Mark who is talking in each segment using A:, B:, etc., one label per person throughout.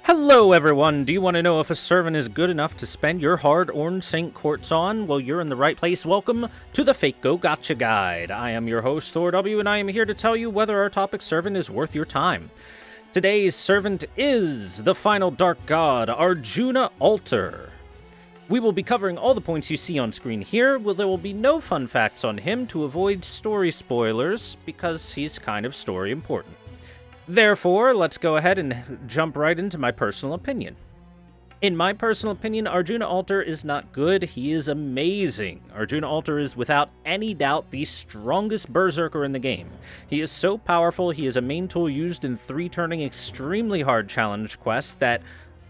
A: Hello everyone! Do you want to know if a servant is good enough to spend your hard-earned Saint Quartz on? Well, you're in the right place. Welcome to the FGO Gacha Guide. I am your host, Thor W, and I am here to tell you whether our topic servant is worth your time. Today's servant is the final Dark God, Arjuna Altar. We will be covering all the points you see on screen here. There will be no fun facts on him to avoid story spoilers, because he's kind of story important. Therefore, let's go ahead and jump right into my personal opinion. In my personal opinion, Arjuna Altar is not good, he is amazing. Arjuna Altar is without any doubt the strongest berserker in the game. He is so powerful, he is a main tool used in 3-turning extremely hard challenge quests that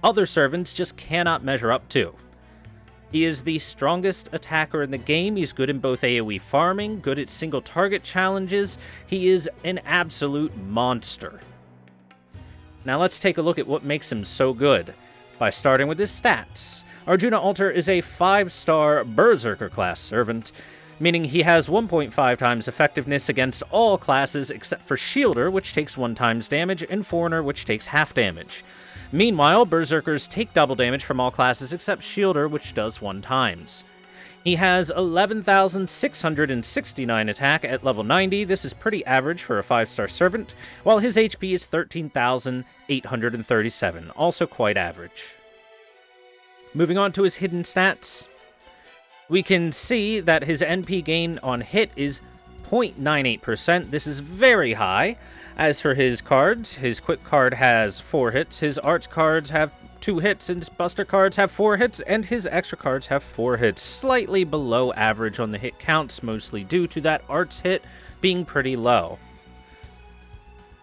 A: other servants just cannot measure up to. He is the strongest attacker in the game. He's good in both AoE farming, good at single target challenges. He is an absolute monster. Now let's take a look at what makes him so good, by starting with his stats. Arjuna Altar is a 5-star Berserker class servant, meaning he has 1.5 times effectiveness against all classes except for Shielder, which takes 1 times damage, and Foreigner, which takes half damage. Meanwhile, Berserkers take double damage from all classes except Shielder, which does 1 times. He has 11,669 attack at level 90. This is pretty average for a 5-star servant, while his HP is 13,837, also quite average. Moving on to his hidden stats, we can see that his NP gain on hit is 0.98%. This is very high. As for his cards, his quick card has 4 hits, his arts cards have 2 hits, and his buster cards have 4 hits, and his extra cards have 4 hits. Slightly below average on the hit counts, mostly due to that arts hit being pretty low.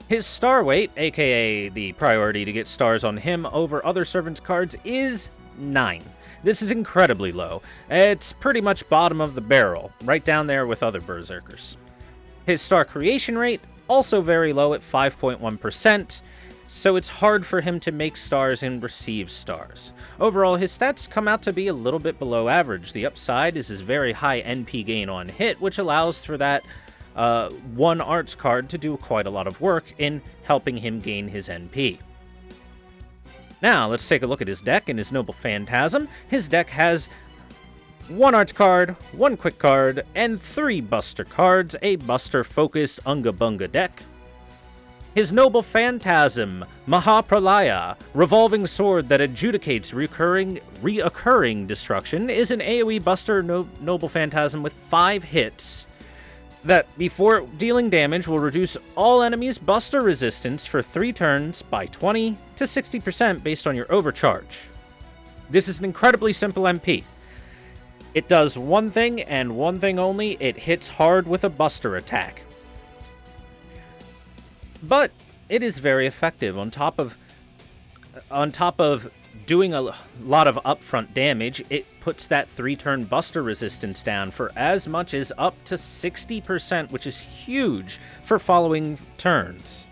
A: His star weight, aka the priority to get stars on him over other servants' cards, is 9. This is incredibly low. It's pretty much bottom of the barrel, right down there with other berserkers. His star creation rate, also very low at 5.1%, so it's hard for him to make stars and receive stars. Overall, his stats come out to be a little bit below average. The upside is his very high NP gain on hit, which allows for that 1 arts card to do quite a lot of work in helping him gain his NP. Now, let's take a look at his deck and his Noble Phantasm. His deck has 1 arts card, 1 quick card, and 3 buster cards, a buster-focused Unga Bunga deck. His Noble Phantasm, Mahapralaya, revolving sword that adjudicates reoccurring destruction, is an AoE buster Noble Phantasm with 5 hits that, before dealing damage, will reduce all enemies' buster resistance for 3 turns by 20 to 60% based on your overcharge. This is an incredibly simple MP. It does one thing and one thing only: it hits hard with a buster attack. But it is very effective. On top of doing a lot of upfront damage, it puts that 3-turn buster resistance down for as much as up to 60%, which is huge for following turns.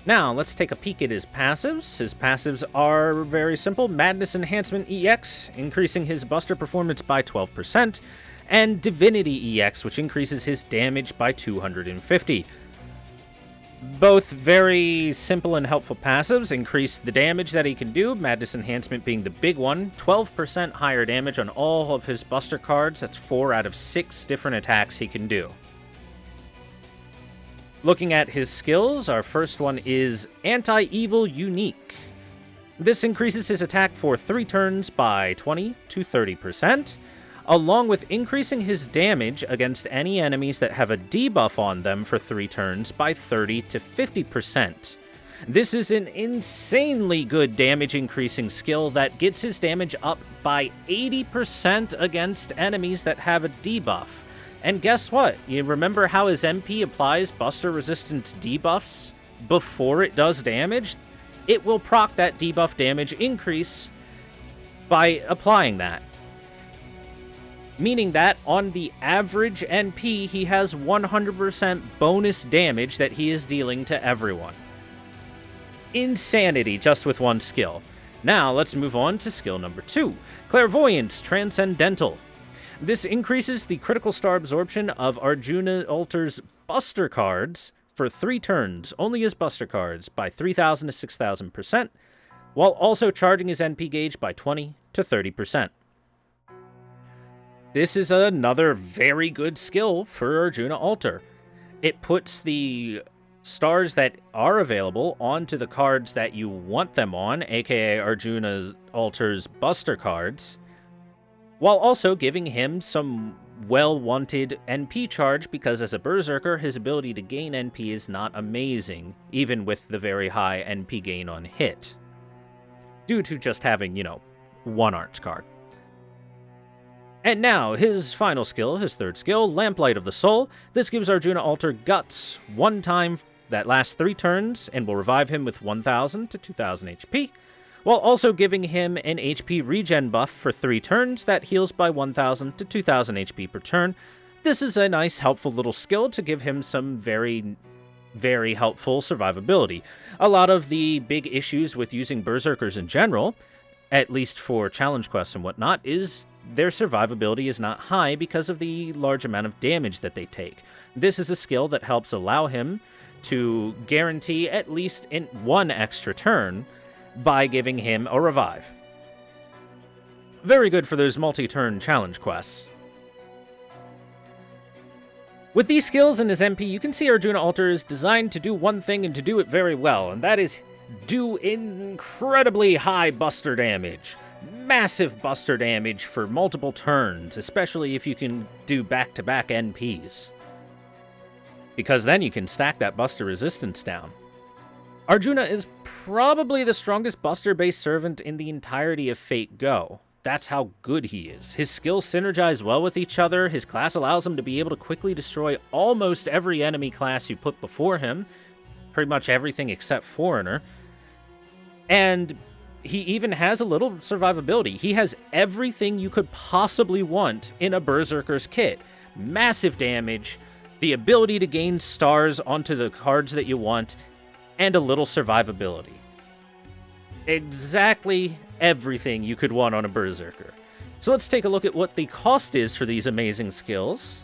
A: Now, let's take a peek at his passives. His passives are very simple. Madness Enhancement EX, increasing his buster performance by 12%, and Divinity EX, which increases his damage by 250. Both very simple and helpful passives increase the damage that he can do, Madness Enhancement being the big one. 12% higher damage on all of his buster cards. That's 4 out of 6 different attacks he can do. Looking at his skills, our first one is Anti-Evil Unique. This increases his attack for 3 turns by 20 to 30%, along with increasing his damage against any enemies that have a debuff on them for 3 turns by 30 to 50%. This is an insanely good damage increasing skill that gets his damage up by 80% against enemies that have a debuff. And guess what? You remember how his MP applies buster resistance debuffs before it does damage? It will proc that debuff damage increase by applying that. Meaning that on the average NP, he has 100% bonus damage that he is dealing to everyone. Insanity just with 1 skill. Now let's move on to skill number 2, Clairvoyance Transcendental. This increases the critical star absorption of Arjuna Altar's buster cards for 3 turns, only as buster cards, by 3,000 to 6,000%, while also charging his NP gauge by 20 to 30%. This is another very good skill for Arjuna Alter. It puts the stars that are available onto the cards that you want them on, aka Arjuna Alter's buster cards, while also giving him some well-wanted NP charge, because as a Berserker, his ability to gain NP is not amazing, even with the very high NP gain on hit, due to just having, one arts card. And now, his final skill, his third skill, Lamplight of the Soul. This gives Arjuna Alter Guts one time that lasts 3 turns, and will revive him with 1,000 to 2,000 HP, while also giving him an HP regen buff for 3 turns that heals by 1,000 to 2,000 HP per turn. This is a nice, helpful little skill to give him some very, very helpful survivability. A lot of the big issues with using Berserkers in general, at least for challenge quests and whatnot, is their survivability is not high because of the large amount of damage that they take. This is a skill that helps allow him to guarantee at least in 1 extra turn by giving him a revive. Very good for those multi-turn challenge quests. With these skills and his MP, you can see Arjuna Alter is designed to do one thing and to do it very well, and that is do incredibly high buster damage. Massive buster damage for multiple turns, especially if you can do back-to-back NPs, because then you can stack that buster resistance down. Arjuna is probably the strongest buster-based servant in the entirety of FGO. That's how good he is. His skills synergize well with each other. His class allows him to be able to quickly destroy almost every enemy class you put before him. Pretty much everything except Foreigner. And he even has a little survivability. He has everything you could possibly want in a Berserker's kit. Massive damage, the ability to gain stars onto the cards that you want, and a little survivability. Exactly everything you could want on a Berserker. So let's take a look at what the cost is for these amazing skills.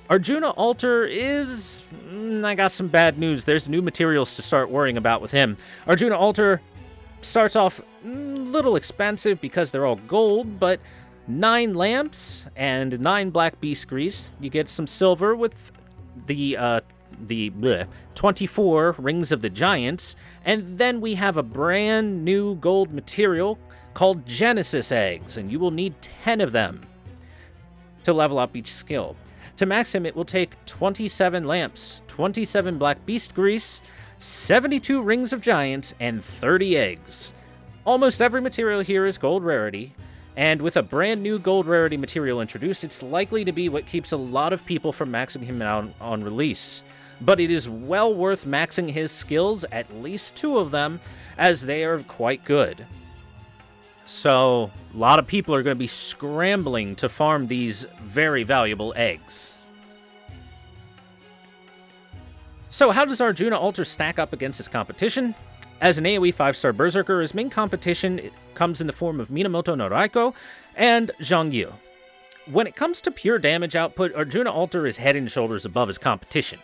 A: Arjuna Alter is... I got some bad news. There's new materials to start worrying about with him. Arjuna Alter starts off a little expensive because they're all gold, but 9 lamps and 9 black beast grease. You get some silver with the 24 Rings of the Giants, and then we have a brand new gold material called Genesis Eggs, and you will need 10 of them to level up each skill. To max him, it will take 27 lamps, 27 black beast grease, 72 Rings of Giants, and 30 eggs. Almost every material here is gold rarity, and with a brand new gold rarity material introduced, it's likely to be what keeps a lot of people from maxing him out on release. But it is well worth maxing his skills, at least 2 of them, as they are quite good. So, a lot of people are going to be scrambling to farm these very valuable eggs. So how does Arjuna Alter stack up against his competition? As an AoE 5-star Berserker, his main competition comes in the form of Minamoto no Raiko and Zhang Yu. When it comes to pure damage output, Arjuna Alter is head and shoulders above his competition.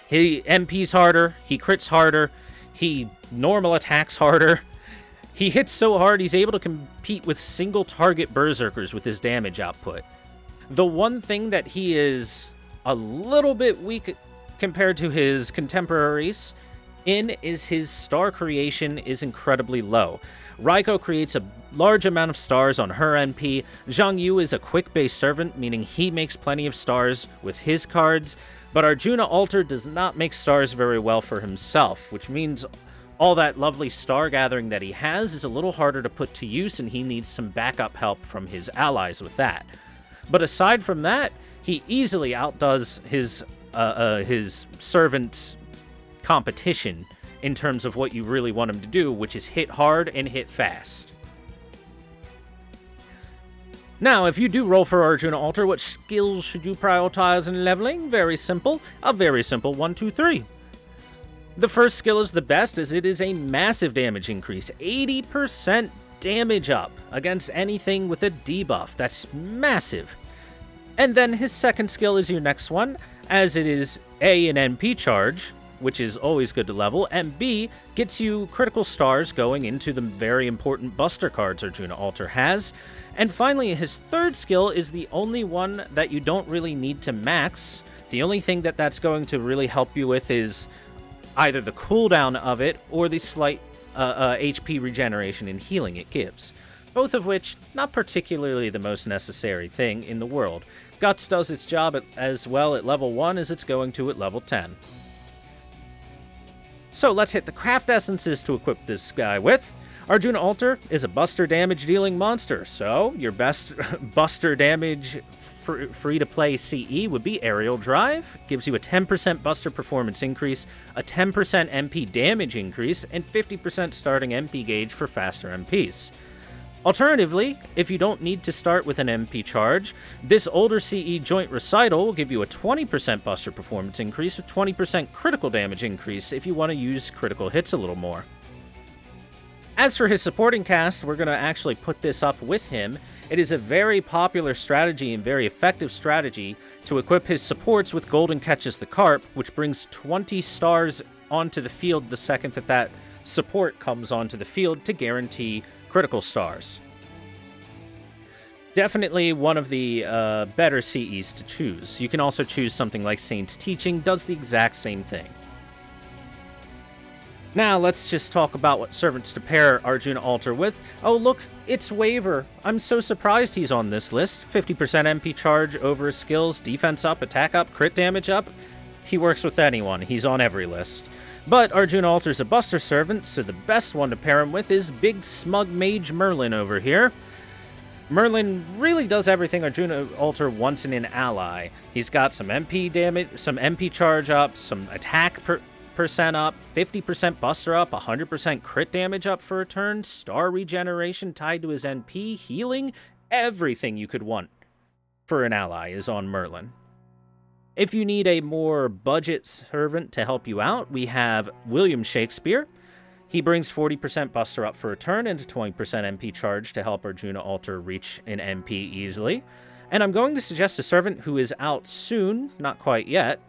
A: He MPs harder, he crits harder, he normal attacks harder. He hits so hard he's able to compete with single target Berserkers with his damage output. The one thing that he is a little bit weak compared to his contemporaries in is his star creation is incredibly low. Raiko creates a large amount of stars on her NP. Zhang Yu is a quick-based servant, meaning he makes plenty of stars with his cards, but Arjuna Alter does not make stars very well for himself, which means all that lovely star gathering that he has is a little harder to put to use, and he needs some backup help from his allies with that. But aside from that, he easily outdoes his servant's competition in terms of what you really want him to do, which is hit hard and hit fast. Now, if you do roll for Arjuna Alter, what skills should you prioritize in leveling? Very simple. A very simple 1, 2, 3. The first skill is the best, as it is a massive damage increase. 80% damage up against anything with a debuff. That's massive. And then his second skill is your next one, as it is A, an NP charge, which is always good to level, and B, gets you critical stars going into the very important Buster cards Arjuna Alter has. And finally, his third skill is the only one that you don't really need to max. The only thing that's going to really help you with is either the cooldown of it or the slight HP regeneration and healing it gives. Both of which, not particularly the most necessary thing in the world. Guts does its job as well at level 1 as it's going to at level 10. So let's hit the craft essences to equip this guy with. Arjuna Alter is a buster damage dealing monster, so your best buster damage free-to-play CE would be Aerial Drive. Gives you a 10% buster performance increase, a 10% MP damage increase, and 50% starting MP gauge for faster MPs. Alternatively, if you don't need to start with an MP charge, this older CE Joint Recital will give you a 20% buster performance increase with 20% critical damage increase if you want to use critical hits a little more. As for his supporting cast, we're going to actually put this up with him. It is a very popular strategy and very effective strategy to equip his supports with Golden Catches the Carp, which brings 20 stars onto the field the second that support comes onto the field to guarantee critical stars. Definitely one of the better CEs to choose. You can also choose something like Saint's Teaching, does the exact same thing. Now let's just talk about what servants to pair Arjuna Alter with. Oh look, it's Waver. I'm so surprised he's on this list. 50% MP charge over his skills, defense up, attack up, crit damage up. He works with anyone, he's on every list. But Arjuna Alter's a buster servant, so the best one to pair him with is Big Smug Mage Merlin over here. Merlin really does everything Arjuna Alter wants in an ally. He's got some MP damage, some MP charge up, some attack percent up, 50% buster up, 100% crit damage up for a turn, star regeneration tied to his NP, healing, everything you could want for an ally is on Merlin. If you need a more budget servant to help you out, we have William Shakespeare. He brings 40% buster up for a turn and a 20% MP charge to help Arjuna Alter reach an MP easily. And I'm going to suggest a servant who is out soon, not quite yet,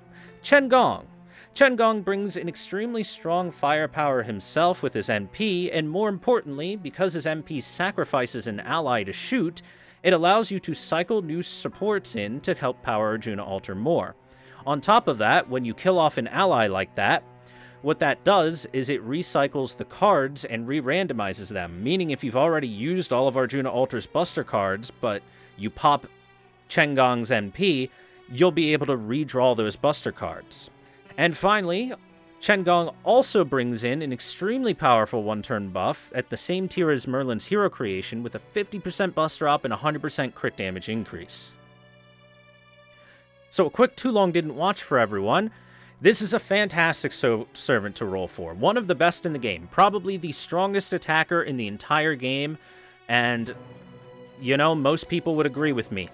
A: Chen Gong. Chen Gong brings an extremely strong firepower himself with his NP, and more importantly, because his MP sacrifices an ally to shoot, it allows you to cycle new supports in to help power Arjuna Alter more. On top of that, when you kill off an ally like that, what that does is it recycles the cards and re-randomizes them, meaning if you've already used all of Arjuna Alter's buster cards, but you pop Chen Gong's NP, you'll be able to redraw those buster cards. And finally, Chen Gong also brings in an extremely powerful one-turn buff at the same tier as Merlin's hero creation with a 50% buster up and 100% crit damage increase. So a quick too long didn't watch for everyone. This is a fantastic servant to roll for. One of the best in the game. Probably the strongest attacker in the entire game. And, you know, most people would agree with me.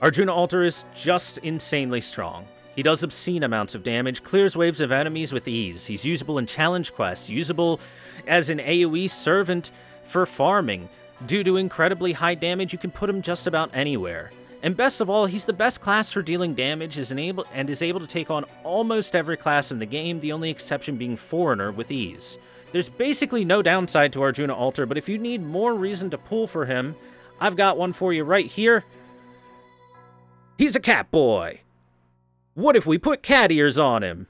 A: Arjuna Alter is just insanely strong. He does obscene amounts of damage, clears waves of enemies with ease. He's usable in challenge quests, usable as an AoE servant for farming. Due to incredibly high damage, you can put him just about anywhere. And best of all, he's the best class for dealing damage is able to take on almost every class in the game, the only exception being Foreigner with ease. There's basically no downside to Arjuna Alter, but if you need more reason to pull for him, I've got one for you right here. He's a cat boy. What if we put cat ears on him?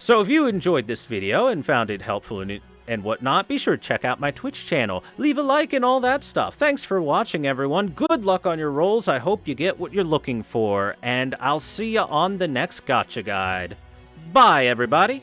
A: So if you enjoyed this video and found it helpful and whatnot, be sure to check out my Twitch channel. Leave a like and all that stuff. Thanks for watching, everyone. Good luck on your rolls. I hope you get what you're looking for. And I'll see you on the next Gacha guide. Bye, everybody.